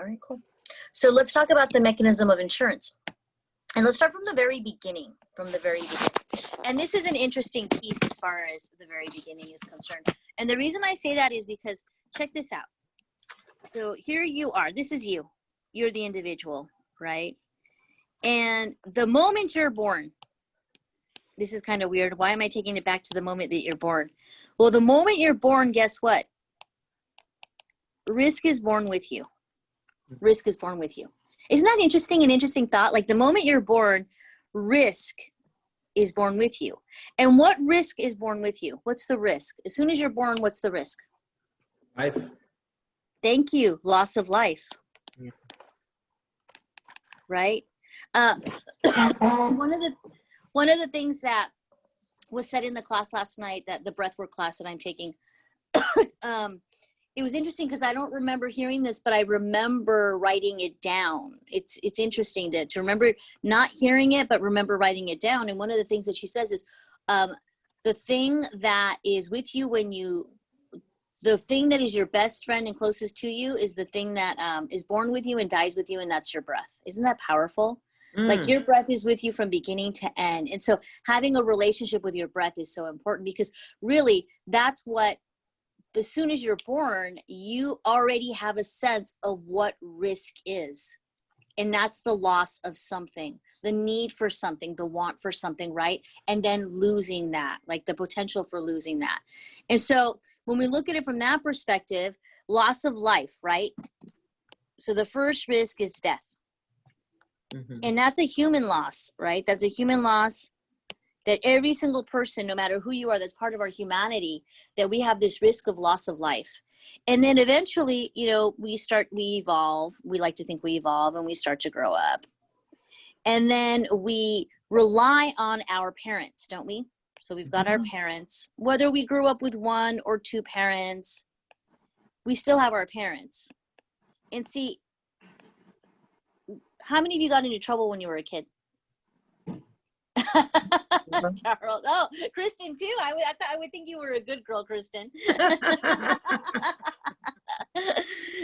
All right, cool. So let's talk about the mechanism of insurance. And let's start from the very beginning, And this is an interesting piece as far as the very beginning is concerned. And the reason I say that is because, check this out. So here you are. This is you. You're the individual, right? And the moment you're born, this is kind of weird. Why am I taking it back to the moment that you're born? Well, the moment you're born, guess what? Risk is born with you. Risk is born with you. Isn't that interesting? An interesting thought? Like the moment you're born, risk is born with you. And what risk is born with you? What's the risk? As soon as you're born, what's the risk? Life. Thank you. Loss of life. Yeah. Right? One of the things that was said in the class last night, that the breathwork class that I'm taking, it was interesting because I don't remember hearing this, but I remember writing it down. It's interesting to remember not hearing it, but remember writing it down. And one of the things that she says is the thing that is with you the thing that is your best friend and closest to you is the thing that is born with you and dies with you, and that's your breath. Isn't that powerful? Like your breath is with you from beginning to end. And so having a relationship with your breath is so important, because really that's what, as soon as you're born, you already have a sense of what risk is. And that's the loss of something, the need for something, the want for something, right? And then losing that, like the potential for losing that. And so when we look at it from that perspective, loss of life, right? So the first risk is death. Mm-hmm. And that's a human loss, right? That's a human loss that every single person, no matter who you are, that's part of our humanity, that we have this risk of loss of life. And then eventually, we evolve. We like to think we evolve and we start to grow up. And then we rely on our parents, don't we? So we've got our parents, whether we grew up with one or two parents, we still have our parents. And see, how many of you got into trouble when you were a kid? Charles. Oh, Kristen too. I thought I would think you were a good girl, Kristen.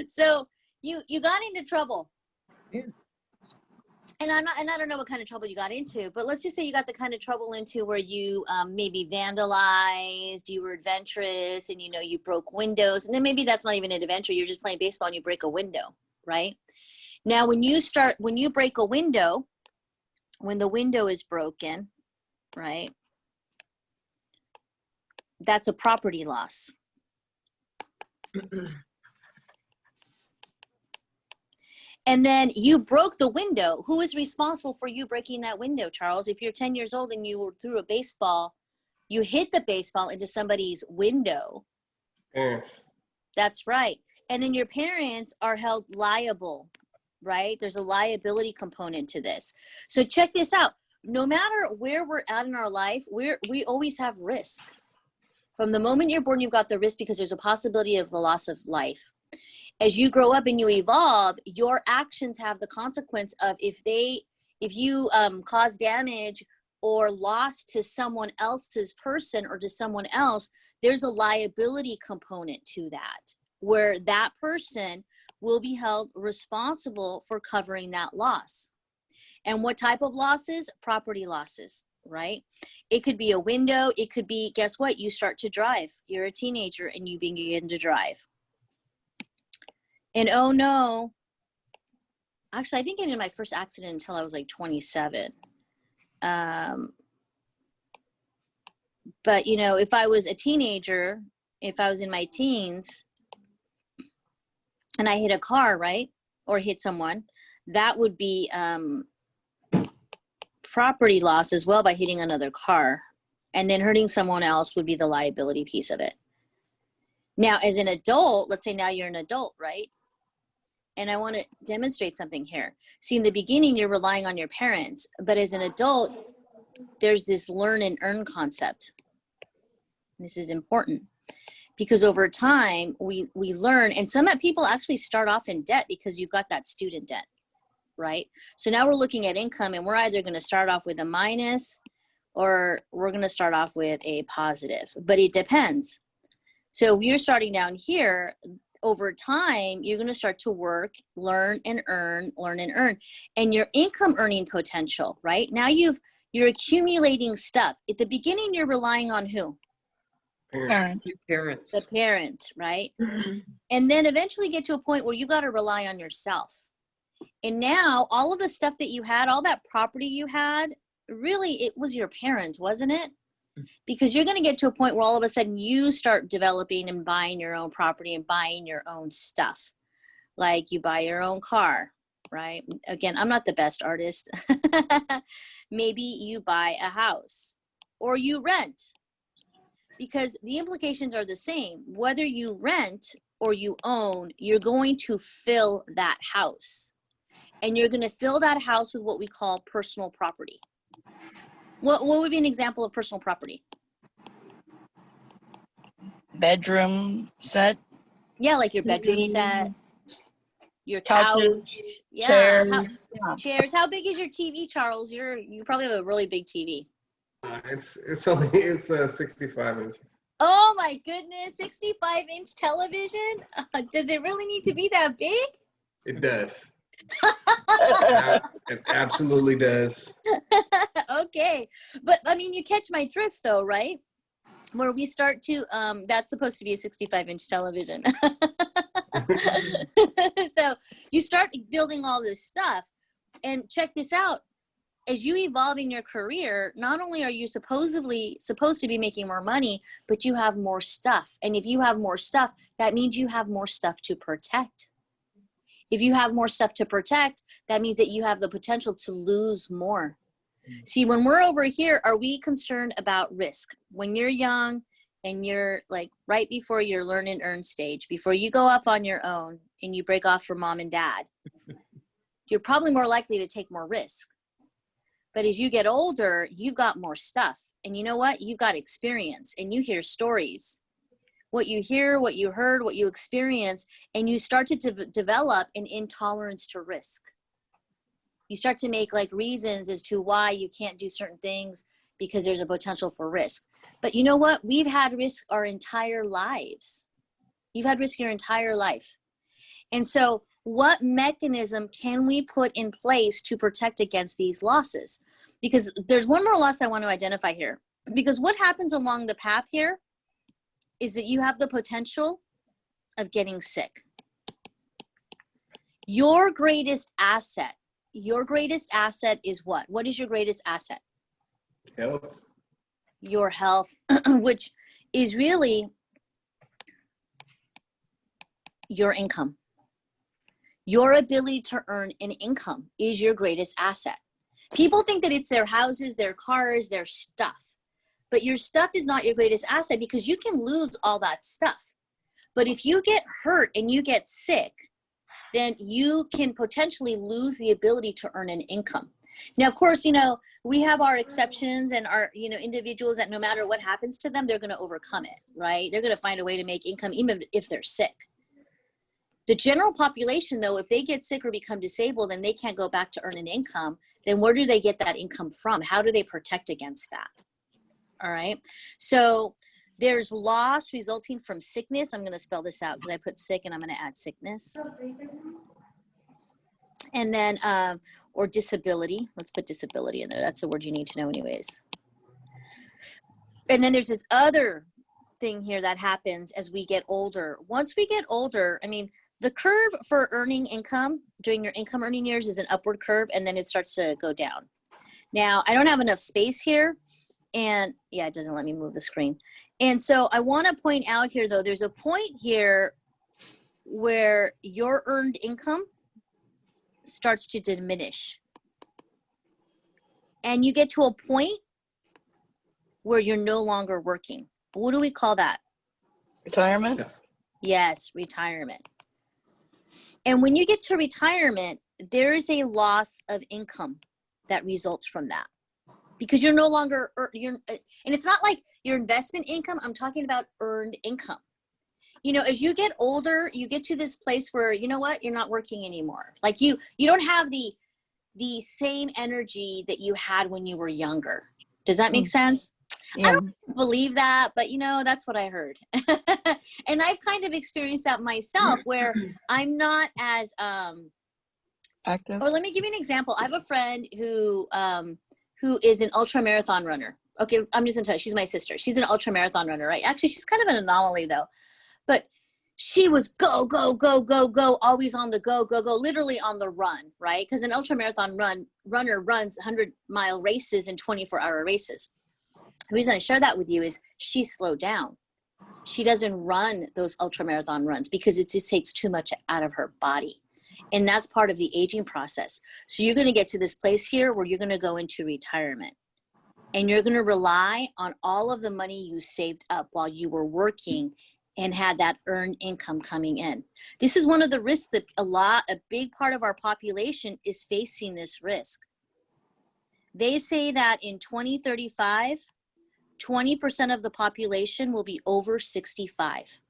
So you got into trouble. Yeah. And I don't know what kind of trouble you got into, but let's just say you got the kind of trouble into where you maybe vandalized, you were adventurous, and you broke windows, and then maybe that's not even an adventure. You're just playing baseball and you break a window, right? Now, when you break a window, when the window is broken, right, that's a property loss. And then you broke the window. Who is responsible for you breaking that window, Charles? If you're 10 years old and you threw a baseball, you hit the baseball into somebody's window. Yes. That's right. And then your parents are held liable, right? There's a liability component to this. So check this out. No matter where we're at in our life, we always have risk. From the moment you're born, you've got the risk because there's a possibility of the loss of life. As you grow up and you evolve, your actions have the consequence of if you cause damage or loss to someone else's person or to someone else, there's a liability component to that, where that person will be held responsible for covering that loss. And what type of losses? Property losses, right? It could be a window. It could be, guess what? You start to drive. You're a teenager and you begin to drive. And oh no, actually, I didn't get into my first accident until I was like 27. But if I was a teenager, if I was in my teens and I hit a car, right? Or hit someone, that would be property loss as well by hitting another car. And then hurting someone else would be the liability piece of it. Now, as an adult, let's say now you're an adult, right? And I want to demonstrate something here. See, in the beginning, you're relying on your parents. But as an adult, there's this learn and earn concept. This is important because over time, we learn. And some people actually start off in debt because you've got that student debt, right? So now we're looking at income, and we're either going to start off with a minus or we're going to start off with a positive. But it depends. So if you're starting down here, over time, you're going to start to work, learn and earn, and your income earning potential, right? Now you're accumulating stuff. At the beginning, you're relying on who? Parents. Parents. The parents, right? And then eventually get to a point where you got to rely on yourself. And now all of the stuff that you had, all that property you had, really it was your parents, wasn't it? Because you're going to get to a point where all of a sudden you start developing and buying your own property and buying your own stuff. Like you buy your own car, right? Again, I'm not the best artist. Maybe you buy a house or you rent, because the implications are the same. Whether you rent or you own, you're going to fill that house. And you're going to fill that house with what we call personal property. What would be an example of personal property? Bedroom set. Yeah, like your bedroom TV, set, your couches, couch. Yeah. chairs. Chairs. How big is your TV, Charles? You probably have a really big TV. It's only, it's 65 inches. Oh my goodness, 65-inch television? Does it really need to be that big? It does. It absolutely does. Okay. But I mean, you catch my drift though, right? Where we start to, that's supposed to be a 65-inch television. So you start building all this stuff, and check this out. As you evolve in your career, not only are you supposed to be making more money, but you have more stuff. And if you have more stuff, that means you have more stuff to protect. If you have more stuff to protect, that means that you have the potential to lose more. See, when we're over here, are we concerned about risk? When you're young and you're like right before your learn and earn stage, before you go off on your own and you break off from mom and dad, you're probably more likely to take more risk. But as you get older, you've got more stuff. And you know what? You've got experience and you hear stories. What you hear, what you heard, what you experience, and you start to develop an intolerance to risk. You start to make like reasons as to why you can't do certain things because there's a potential for risk. But you know what? We've had risk our entire lives. You've had risk your entire life. And so what mechanism can we put in place to protect against these losses? Because there's one more loss I want to identify here. Because what happens along the path here is that you have the potential of getting sick. Your greatest asset is what? What is your greatest asset? Health. Your health, which is really your income. Your ability to earn an income is your greatest asset. People think that it's their houses, their cars, their stuff. But your stuff is not your greatest asset because you can lose all that stuff. But if you get hurt and you get sick, then you can potentially lose the ability to earn an income. Now, of course, we have our exceptions and our, individuals that no matter what happens to them, they're going to overcome it, right? They're going to find a way to make income even if they're sick. The general population, though, if they get sick or become disabled and they can't go back to earn an income, then where do they get that income from? How do they protect against that? All right. So there's loss resulting from sickness. I'm going to spell this out because I put sick and I'm going to add sickness. And then, or disability. Let's put disability in there. That's the word you need to know anyways. And then there's this other thing here that happens as we get older. Once we get older, the curve for earning income during your income earning years is an upward curve, and then it starts to go down. Now, I don't have enough space here, and yeah, it doesn't let me move the screen. And so I want to point out here, though, there's a point here where your earned income starts to diminish. And you get to a point where you're no longer working. What do we call that? Retirement? Yes, retirement. And when you get to retirement, there is a loss of income that results from that. Because you're no longer, and it's not like your investment income, I'm talking about earned income. As you get older, you get to this place where, you know what, you're not working anymore. Like you don't have the same energy that you had when you were younger. Does that make sense? Yeah. believe that, but that's what I heard. And I've kind of experienced that myself, where I'm not as Active. or let me give you an example. I have a friend who is an ultra marathon runner. Okay, I'm just gonna tell you, she's my sister. She's an ultra marathon runner, right? Actually, she's kind of an anomaly though, but she was go, go, go, go, go, always on the go, go, go, literally on the run, right? Because an ultra marathon runner runs 100-mile races and 24-hour races. The reason I share that with you is she slowed down. She doesn't run those ultra marathon runs because it just takes too much out of her body. And that's part of the aging process. So you're going to get to this place here where you're going to go into retirement. And you're going to rely on all of the money you saved up while you were working and had that earned income coming in. This is one of the risks that a big part of our population is facing this risk. They say that in 2035, 20% of the population will be over 65.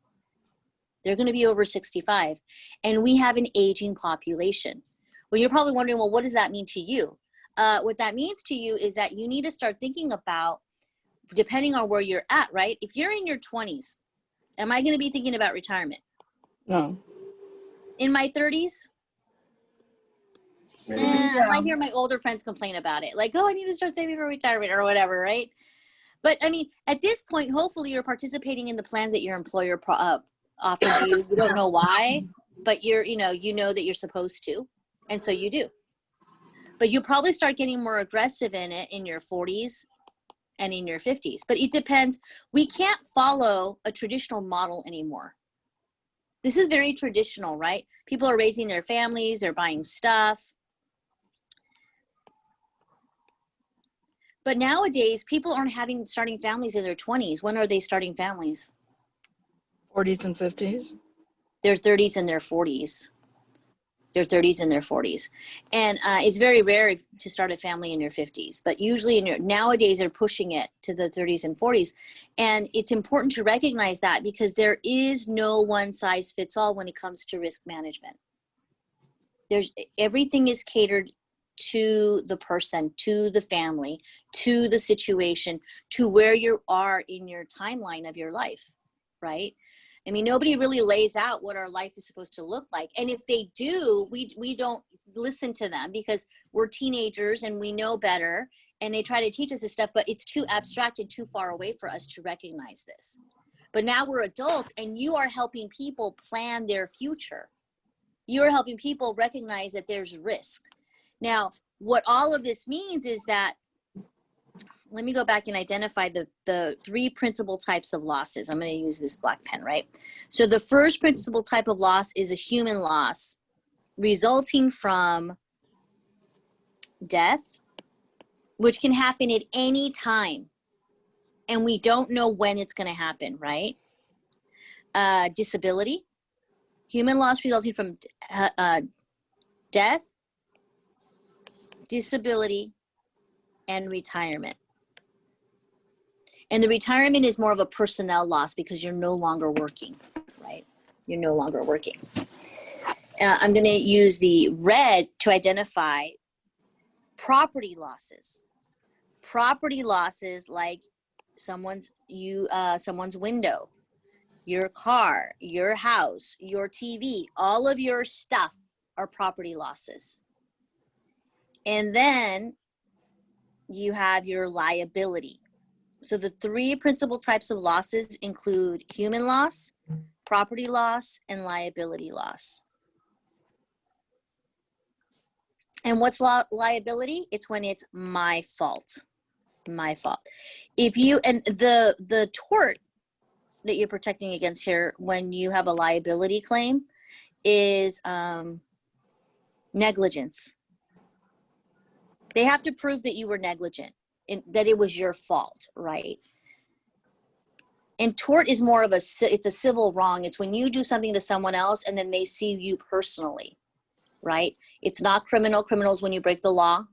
They're going to be over 65. And we have an aging population. Well, you're probably wondering, well, what does that mean to you? What that means to you is that you need to start thinking about, depending on where you're at, right? If you're in your 20s, am I going to be thinking about retirement? No. In my 30s? I might hear my older friends complain about it. Like, oh, I need to start saving for retirement or whatever, right? But I mean, at this point, hopefully you're participating in the plans that your employer offers you. You don't know why, but you know that you're supposed to. And so you do. But you probably start getting more aggressive in it in your 40s and in your 50s. But it depends. We can't follow a traditional model anymore. This is very traditional, right? People are raising their families, they're buying stuff. But nowadays, people aren't starting families in their 20s. When are they starting families? 40s and 50s. Their 30s and their 40s. Their 30s and their 40s. And it's very rare to start a family in your 50s. But usually nowadays, they're pushing it to the 30s and 40s. And it's important to recognize that because there is no one size fits all when it comes to risk management. Everything is catered to the person, to the family, to the situation, to where you are in your timeline of your life, right? I mean, nobody really lays out what our life is supposed to look like. And if they do, we don't listen to them because we're teenagers and we know better and they try to teach us this stuff, but it's too abstract and too far away for us to recognize this. But now we're adults and you are helping people plan their future. You're helping people recognize that there's risk. Now, what all of this means is that, let me go back and identify the three principal types of losses. I'm going to use this black pen, right? So the first principal type of loss is a human loss resulting from death, which can happen at any time. And we don't know when it's going to happen, right? Disability, human loss resulting from death, disability, and retirement. And the retirement is more of a personnel loss because you're no longer working, right? You're no longer working. I'm going to use the red to identify property losses. Property losses like someone's window, your car, your house, your TV, all of your stuff are property losses. And then you have your liability. So the three principal types of losses include human loss, property loss, and liability loss. And what's liability? It's when it's my fault. My fault. If you, and the tort that you're protecting against here when you have a liability claim is negligence. They have to prove that you were negligent, that it was your fault, right? And tort is more of it's a civil wrong. It's when you do something to someone else and then they sue you personally, right? It's not criminal. Criminals when you break the law.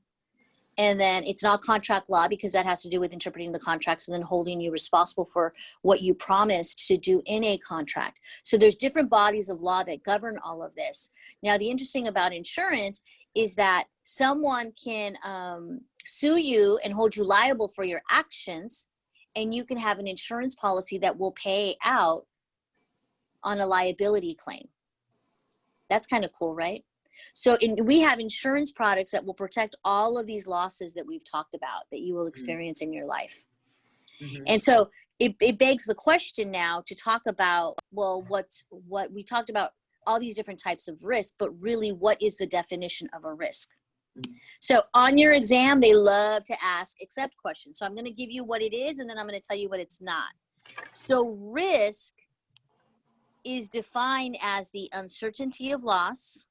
And then it's not contract law because that has to do with interpreting the contracts and then holding you responsible for what you promised to do in a contract. So there's different bodies of law that govern all of this. Now, the interesting about insurance is that someone can sue you and hold you liable for your actions, and you can have an insurance policy that will pay out on a liability claim. That's kind of cool, right? So we have insurance products that will protect all of these losses that we've talked about that you will experience in your life. And so it begs the question now to talk about, well, what we talked about, all these different types of risk, but really what is the definition of a risk? So on your exam, they love to ask accept questions. So I'm going to give you what it is, and then I'm going to tell you what it's not. So risk is defined as the uncertainty of loss,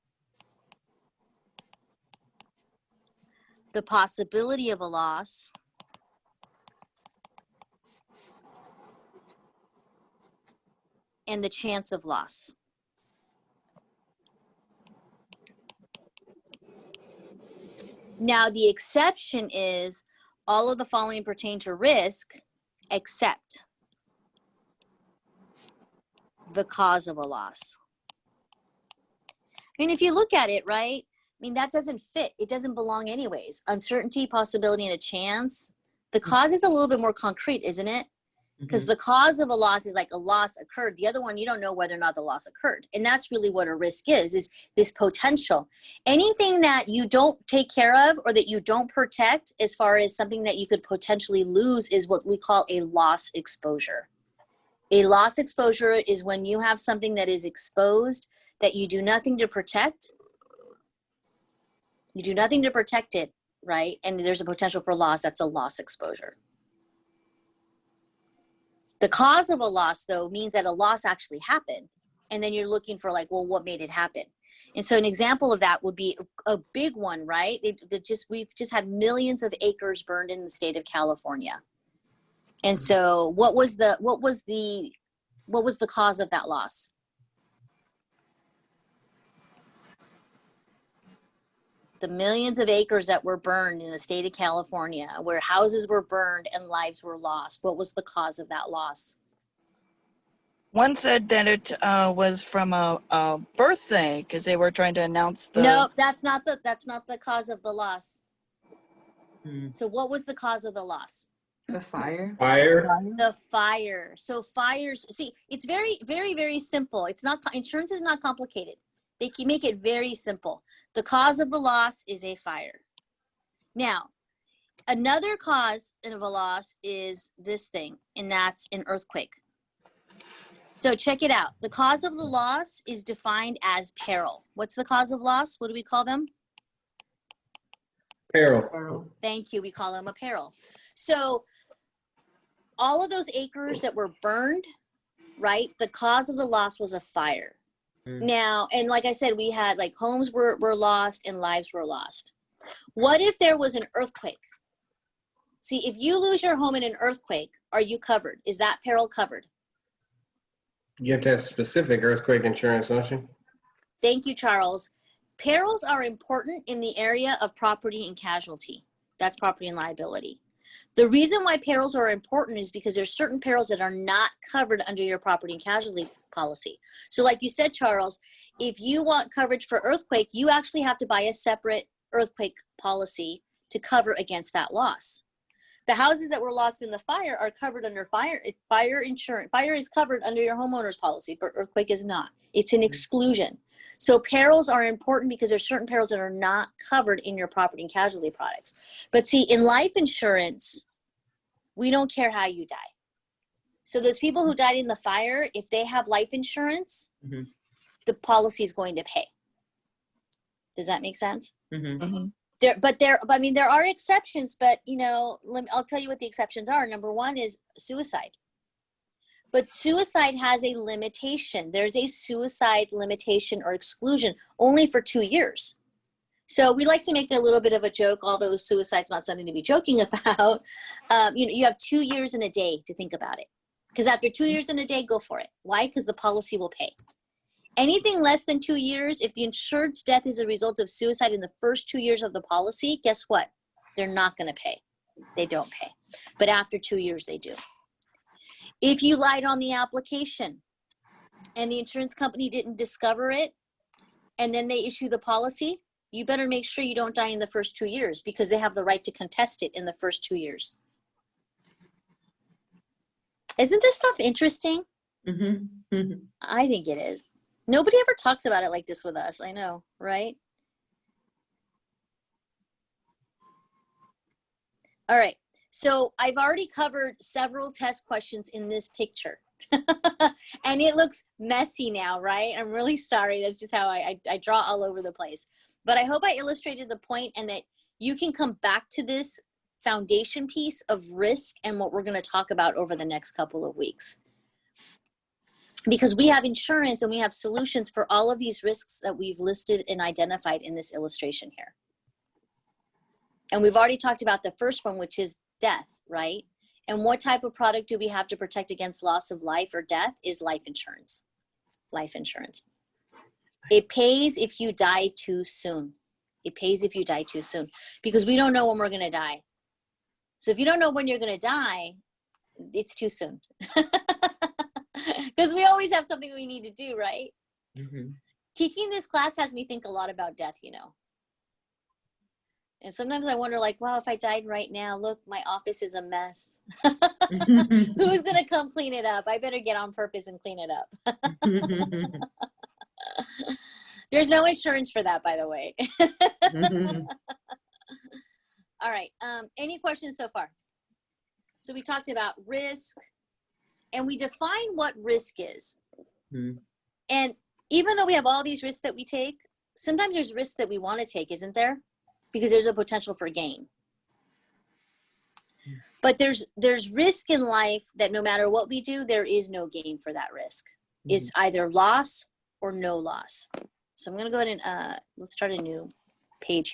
the possibility of a loss, and the chance of loss. Now, the exception is all of the following pertain to risk except the cause of a loss. I mean, if you look at it, right? I mean, that doesn't fit. It doesn't belong anyways. Uncertainty, possibility, and a chance. The cause is a little bit more concrete, isn't it? Because the cause of a loss is like a loss occurred. The other one, you don't know whether or not the loss occurred. And that's really what a risk is this potential. Anything that you don't take care of or that you don't protect as far as something that you could potentially lose is what we call a loss exposure. A loss exposure is when you have something that is exposed that you do nothing to protect. You do nothing to protect it, right? And there's a potential for loss. That's a loss exposure. The cause of a loss, though, means that a loss actually happened. And then you're looking for like, well, what made it happen? And so an example of that would be a big one, right? We've just had millions of acres burned in the state of California. And so what was the cause of that loss? The millions of acres that were burned in the state of California, where houses were burned and lives were lost. What was the cause of that loss? One said that it was from a birthday because they were trying to announce the. No, that's not the cause of the loss. So what was the cause of the loss? The fire. Fire. The fire. So fires, see, it's very, very, very simple. It's not, insurance is not complicated. They can make it very simple. The cause of the loss is a fire. Now, another cause of a loss is this thing, and that's an earthquake. So check it out. The cause of the loss is defined as peril. What's the cause of loss? What do we call them? Peril. Thank you. We call them a peril. So all of those acres that were burned, right? The cause of the loss was a fire. Now, and like I said, we had like homes were lost and lives were lost. What if there was an earthquake? See, if you lose your home in an earthquake, are you covered? Is that peril covered? You have to have specific earthquake insurance, don't you? Thank you, Charles. Perils are important in the area of property and casualty. That's property and liability. The reason why perils are important is because there's certain perils that are not covered under your property and casualty policy. So like you said, Charles, if you want coverage for earthquake, you actually have to buy a separate earthquake policy to cover against that loss. The houses that were lost in the fire are covered under fire insurance. Fire is covered under your homeowner's policy, but earthquake is not. It's an exclusion. So perils are important because there's certain perils that are not covered in your property and casualty products. But see, in life insurance, we don't care how you die. So those people who died in the fire, if they have life insurance, the policy is going to pay. Does that make sense? There are exceptions, but I'll tell you what the exceptions are. Number one is suicide. But suicide has a limitation. There's a suicide limitation or exclusion only for 2 years. So we like to make a little bit of a joke, although suicide's not something to be joking about. You have 2 years and a day to think about it. Because after 2 years and a day, go for it. Why? Because the policy will pay. Anything less than 2 years, if the insured's death is a result of suicide in the first 2 years of the policy, guess what? They're not going to pay. They don't pay. But after 2 years, they do. If you lied on the application and the insurance company didn't discover it, and then they issue the policy, you better make sure you don't die in the first 2 years because they have the right to contest it in the first 2 years. Isn't this stuff interesting? Mm-hmm. I think it is. Nobody ever talks about it like this with us. I know, right? All right. So I've already covered several test questions in this picture. And it looks messy now, right? I'm really sorry. That's just how I draw all over the place. But I hope I illustrated the point and that you can come back to this foundation piece of risk and what we're going to talk about over the next couple of weeks. Because we have insurance and we have solutions for all of these risks that we've listed and identified in this illustration here. And we've already talked about the first one, which is death, right? And what type of product do we have to protect against loss of life or death is life insurance. Life insurance. It pays if you die too soon. It pays if you die too soon because we don't know when we're going to die. So if you don't know when you're going to die, it's too soon. Because we always have something we need to do, right? Mm-hmm. Teaching this class has me think a lot about death, you know. And sometimes I wonder, like, wow, if I died right now, look, my office is a mess. Who's going to come clean it up? I better get on purpose and clean it up. There's no insurance for that, by the way. All right. Any questions so far? So we talked about risk, and we define what risk is. Mm-hmm. And even though we have all these risks that we take, sometimes there's risks that we want to take, isn't there? Because there's a potential for gain. But there's risk in life that no matter what we do, there is no gain for that risk. Mm-hmm. It's either loss or no loss. So I'm going to go ahead and let's start a new page